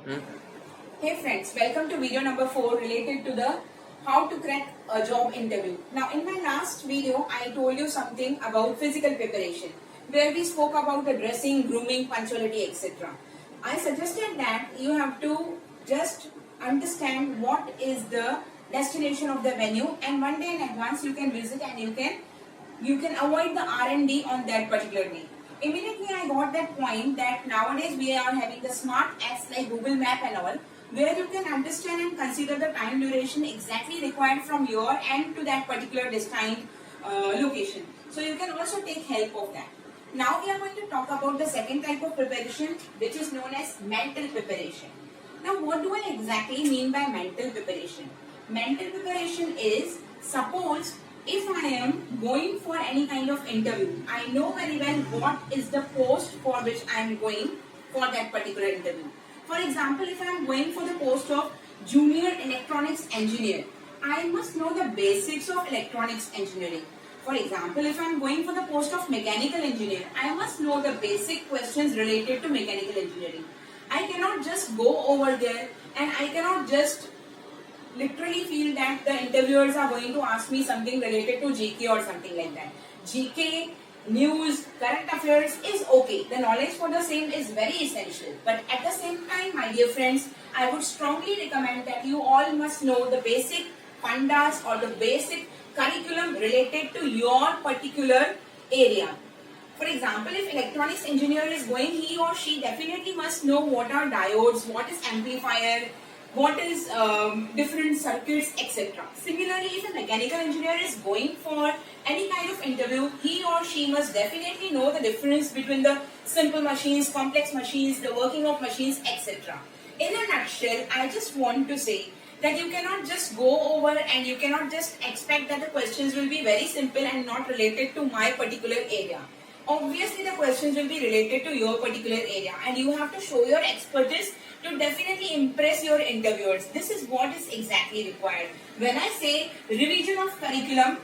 Hmm? Hey friends, welcome to video number 4 related to the how to crack a job interview. Now in my last video, I told you something about physical preparation where we spoke about the dressing, grooming, punctuality, etc. I suggested that you have to just understand what is the destination of the venue, and one day in advance you can visit and you can avoid the R&D on that particular day. Immediately I got that point that nowadays we are having the smart apps like Google Map and all, where you can understand and consider the time duration exactly required from your end to that particular destined location. So you can also take help of that. Now we are going to talk about the second type of preparation, which is known as mental preparation. Now what do I exactly mean by mental preparation? Mental preparation is, suppose if I am going for any kind of interview, I know very well what is the post for which I am going for that particular interview. For example, if I am going for the post of junior electronics engineer, I must know the basics of electronics engineering. For example, if I am going for the post of mechanical engineer, I must know the basic questions related to mechanical engineering. I cannot just go over there and I cannot just literally feel that the interviewers are going to ask me something related to GK or something like that. GK, news, current affairs is okay. The knowledge for the same is very essential. But at the same time, my dear friends, I would strongly recommend that you all must know the basic fundas or the basic curriculum related to your particular area. For example, if electronics engineer is going, he or she definitely must know what are diodes, what is amplifier, what is different circuits, etc. Similarly, if a mechanical engineer is going for any kind of interview, he or she must definitely know the difference between the simple machines, complex machines, the working of machines, etc. In a nutshell, I just want to say that you cannot just go over and you cannot just expect that the questions will be very simple and not related to my particular area. Obviously, the questions will be related to your particular area and you have to show your expertise to definitely impress your interviewers. This is what is exactly required. When I say revision of curriculum,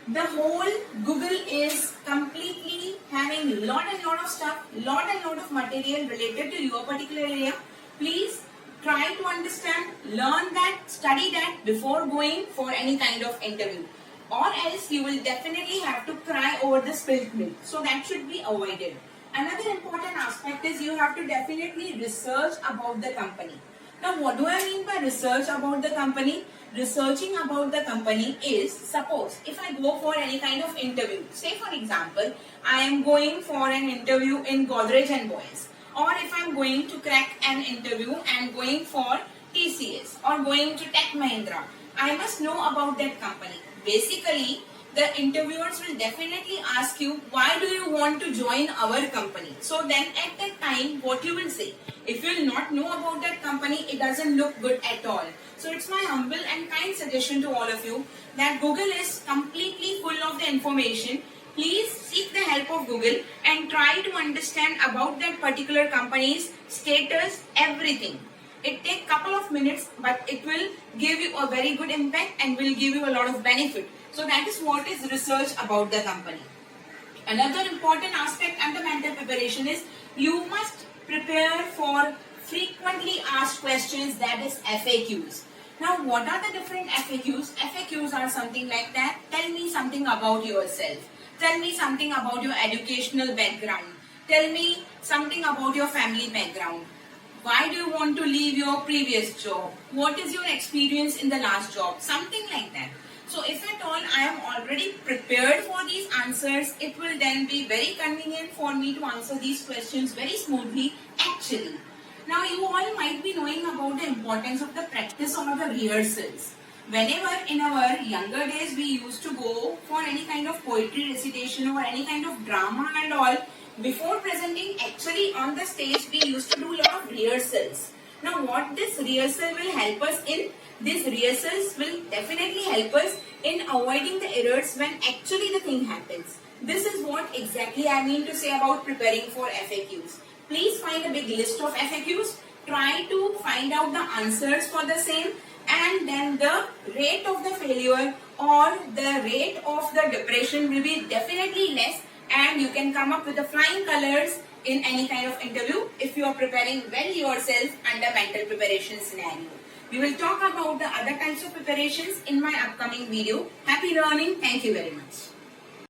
the whole Google is completely having lot and lot of stuff, lot and lot of material related to your particular area. Please try to understand, learn that, study that before going for any kind of interview. Or else you will definitely have to cry over the spilt milk. So that should be avoided. Another important aspect is you have to definitely research about the company. Now what do I mean by research about the company? Researching about the company is, suppose if I go for any kind of interview, say for example, I am going for an interview in Godrej and Boyce, or if I am going to crack an interview and going for TCS or going to Tech Mahindra, I must know about that company. Basically, the interviewers will definitely ask you, why do you want to join our company? So then at that time, what you will say? If you will not know about that company, it doesn't look good at all. So it's my humble and kind suggestion to all of you that Google is completely full of the information. Please seek the help of Google and try to understand about that particular company's status, everything. It takes couple of minutes, but it will give you a very good impact and will give you a lot of benefit. So that is what is research about the company. Another important aspect under mental preparation is you must prepare for frequently asked questions, that is FAQs. Now what are the different FAQs? FAQs are something like that. Tell me something about yourself. Tell me something about your educational background. Tell me something about your family background. Why do you want to leave your previous job? What is your experience in the last job? Something like that. So if at all I am already prepared for these answers, it will then be very convenient for me to answer these questions very smoothly actually. Now you all might be knowing about the importance of the practice or the rehearsals. Whenever in our younger days we used to go for any kind of poetry recitation or any kind of drama and all, before presenting actually on the stage we used to do a lot of rehearsals. Now what this rehearsal will help us in? These rehearsals will definitely help us in avoiding the errors when actually the thing happens. This is what exactly I mean to say about preparing for FAQs. Please find a big list of FAQs, try to find out the answers for the same, and then the rate of the failure or the rate of the depression will be definitely less, and you can come up with the flying colors in any kind of interview if you are preparing well yourself under mental preparation scenario. We will talk about the other types of preparations in my upcoming video. Happy learning. Thank you very much.